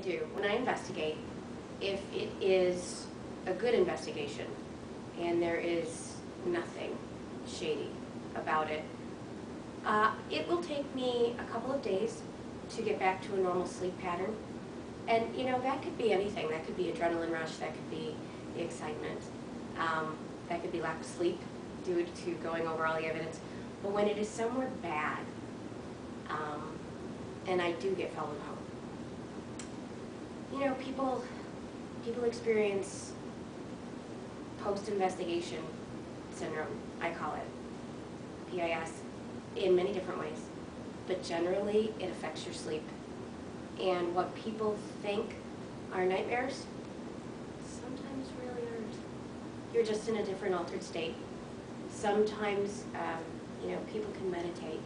do when I investigate, if it is a good investigation and there is nothing shady about it, it will take me a couple of days to get back to a normal sleep pattern. And you know, that could be anything. That could be adrenaline rush, that could be the excitement, that could be lack of sleep due to going over all the evidence. But when it is somewhere bad, and I do get followed home, you know, people experience post-investigation syndrome, I call it, PIS, in many different ways. But generally, it affects your sleep. And what people think are nightmares, sometimes really aren't. You're just in a different altered state. Sometimes, you know, people can meditate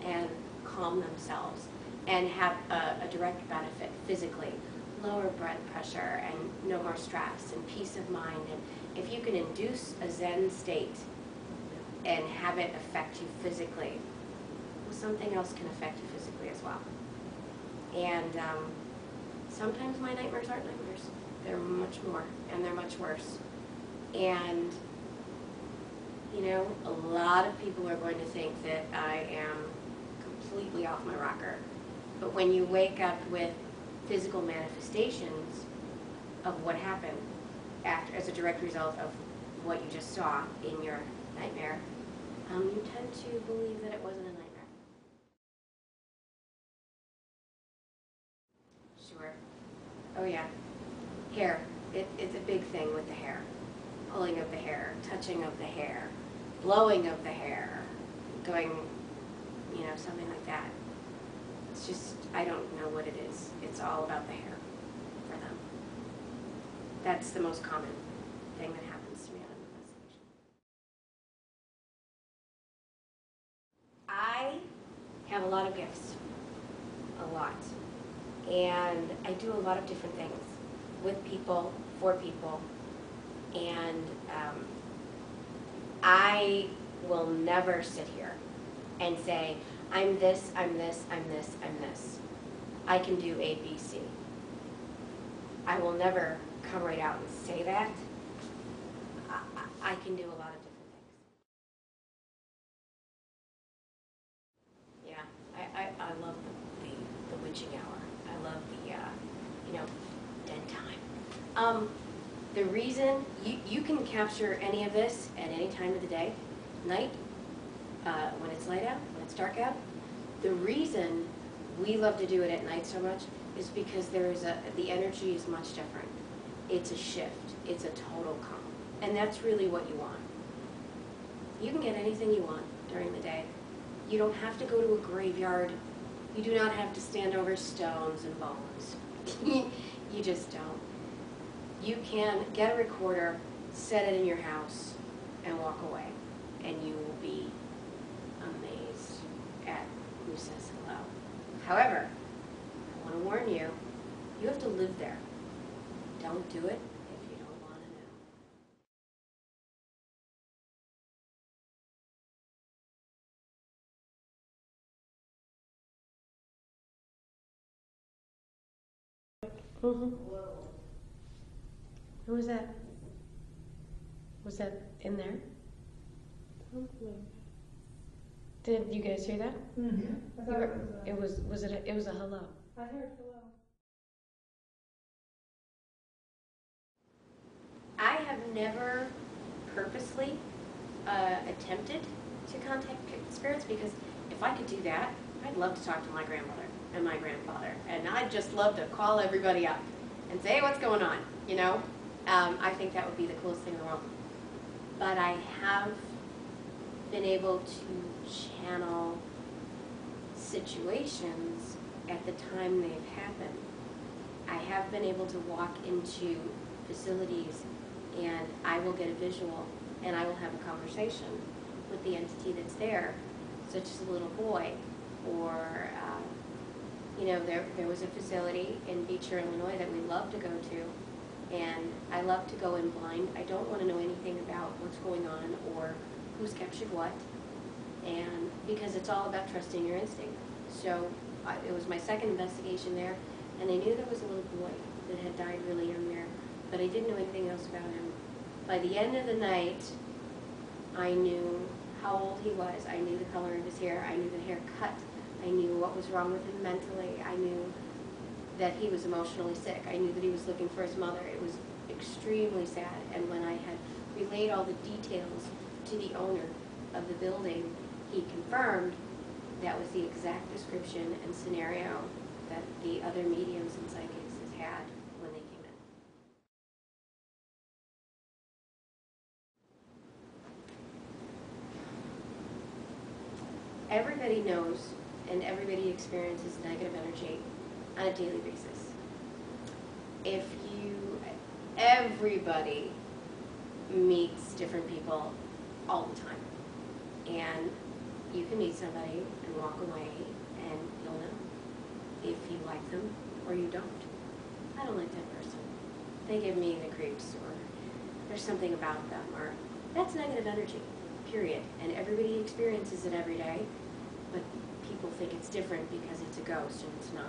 and calm themselves and have a direct benefit physically. Lower blood pressure and no more stress and peace of mind. And if you can induce a Zen state and have it affect you physically, well, something else can affect you physically as well. And sometimes my nightmares aren't nightmares. They're much more, and they're much worse. And, you know, a lot of people are going to think that I am completely off my rocker. But when you wake up with physical manifestations of what happened as a direct result of what you just saw in your nightmare, you tend to believe that it wasn't a nightmare. Sure. Oh yeah. Hair. It's a big thing with the hair. Pulling of the hair, touching of the hair, blowing of the hair, going, you know, something like that. It's just, I don't know what it is. It's all about the hair for them. That's the most common thing that happens to me on an investigation. I have a lot of gifts. A lot. And I do a lot of different things with people, for people, and I will never sit here and say, I'm this, I'm this, I'm this, I'm this. I can do A, B, C. I will never come right out and say that. I can do a lot of different things. Yeah, I love the witching hour. I love the, you know, dead time. The reason, you can capture any of this at any time of the day, night, when it's light out, when it's dark out. The reason we love to do it at night so much is because the energy is much different. It's a shift. It's a total calm. And that's really what you want. You can get anything you want during the day. You don't have to go to a graveyard. You do not have to stand over stones and bones. You just don't. You can get a recorder, set it in your house, and walk away. And you will be amazed at who says hello. However, I want to warn you, you have to live there. Don't do it if you don't want to know. Mm-hmm. Who was that? Was that in there? Did you guys hear that? Mm-hmm. I thought it was a hello. I heard hello. I have never purposely attempted to contact spirits, because if I could do that, I'd love to talk to my grandmother and my grandfather, and I'd just love to call everybody up and say, hey, what's going on, you know? I think that would be the coolest thing in the world. But I have been able to channel situations at the time they've happened. I have been able to walk into facilities and I will get a visual and I will have a conversation with the entity that's there, such as a little boy, or you know, there was a facility in Beecher, Illinois that we love to go to, and I love to go in blind. I don't want to know anything about what's going on or who's captured what, and because it's all about trusting your instinct. So it was my second investigation there, And I knew there was a little boy that had died really young there, but I didn't know anything else about him. By the end of the night, I knew how old he was. I knew the color of his hair. I knew the haircut. I knew what was wrong with him mentally. I knew that he was emotionally sick. I knew that he was looking for his mother. It was extremely sad. And when I had relayed all the details to the owner of the building, he confirmed that was the exact description and scenario that the other mediums and psychics had when they came in. Everybody knows and everybody experiences negative energy on a daily basis. Everybody meets different people all the time. And you can meet somebody and walk away and you'll know if you like them or you don't. I don't like that person. They give me the creeps, or there's something about them, or that's negative energy, period. And everybody experiences it every day, but people think it's different because it's a ghost and it's not.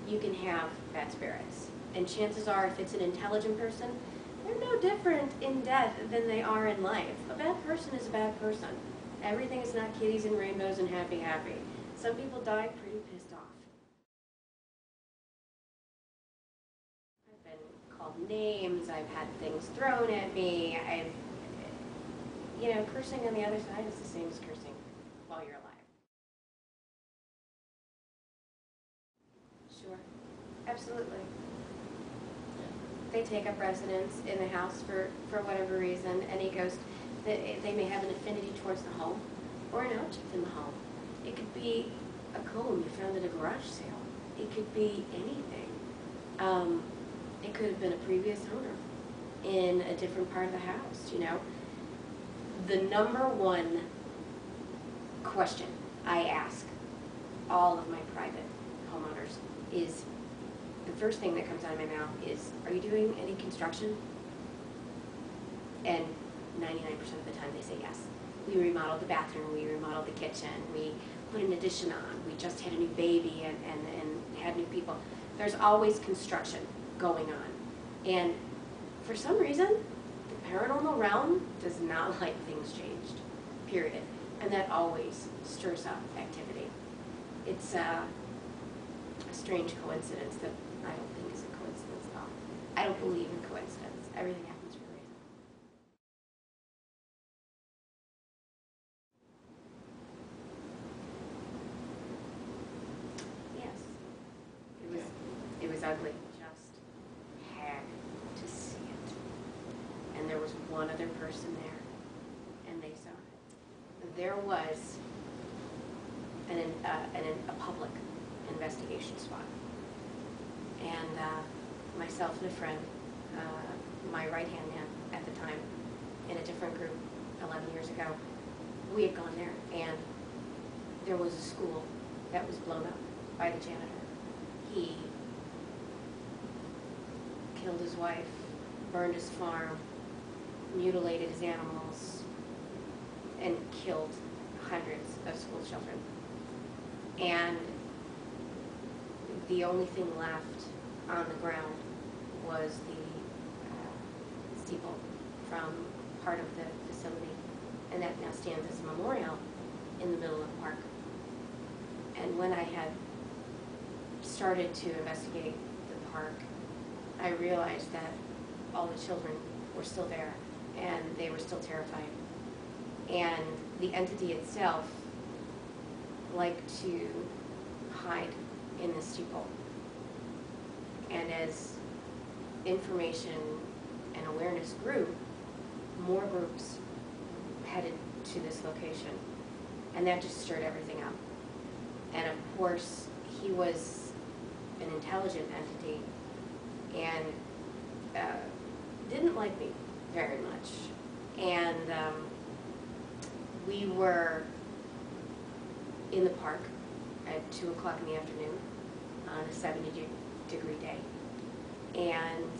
You can have bad spirits. And chances are, if it's an intelligent person, they're no different in death than they are in life. A bad person is a bad person. Everything is not kitties and rainbows and happy, happy. Some people die pretty pissed off. I've been called names, I've had things thrown at me, cursing on the other side is the same as cursing while you're alive. Sure, absolutely. They take up residence in the house for whatever reason. Any ghost, they may have an affinity towards the home or an object in the home. It could be a comb you found at a garage sale. It could be anything. It could have been a previous owner in a different part of the house, The number one question I ask all of my private homeowners is, the first thing that comes out of my mouth is, are you doing any construction? And 99% of the time they say yes. We remodeled the bathroom, we remodeled the kitchen, we put an addition on, we just had a new baby and had new people. There's always construction going on. And for some reason, the paranormal realm does not like things changed, period. And that always stirs up activity. It's a strange coincidence that I don't think is a coincidence at all. I don't believe in coincidence. Everything happens for a reason. Yes. It was ugly. Just had to see it. And there was one other person there, and they saw it. There was a public investigation spot. And myself and a friend, my right-hand man at the time, in a different group 11 years ago, we had gone there, and there was a school that was blown up by the janitor. He killed his wife, burned his farm, mutilated his animals, and killed hundreds of school children. And the only thing left on the ground was the steeple from part of the facility, and that now stands as a memorial in the middle of the park. And when I had started to investigate the park, I realized that all the children were still there, and they were still terrified. And the entity itself liked to hide in the steeple. And as information and awareness grew, more groups headed to this location. And that just stirred everything up. And of course, he was an intelligent entity and didn't like me very much. And we were in the park at 2 o'clock in the afternoon on a 70-degree day. And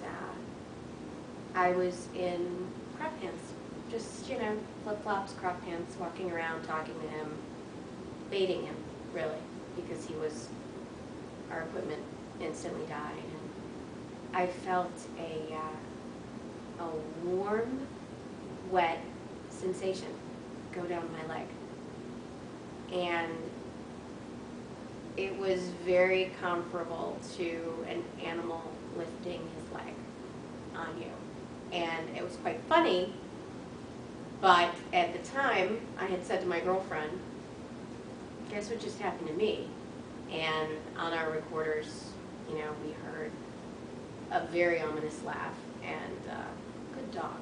I was in crop pants, just, flip-flops, crop pants, walking around, talking to him, baiting him, really, because he was our equipment instantly died. And I felt a warm, wet sensation go down my leg. And it was very comparable to an animal lifting his leg on you. And it was quite funny, but at the time, I had said to my girlfriend, guess what just happened to me? And on our recorders, you know, we heard a very ominous laugh and good dog.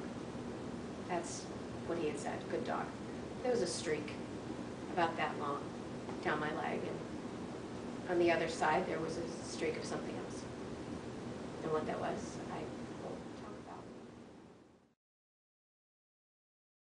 That's what he had said, good dog. There was a streak about that long down my leg, and on the other side there was a streak of something else. And what that was,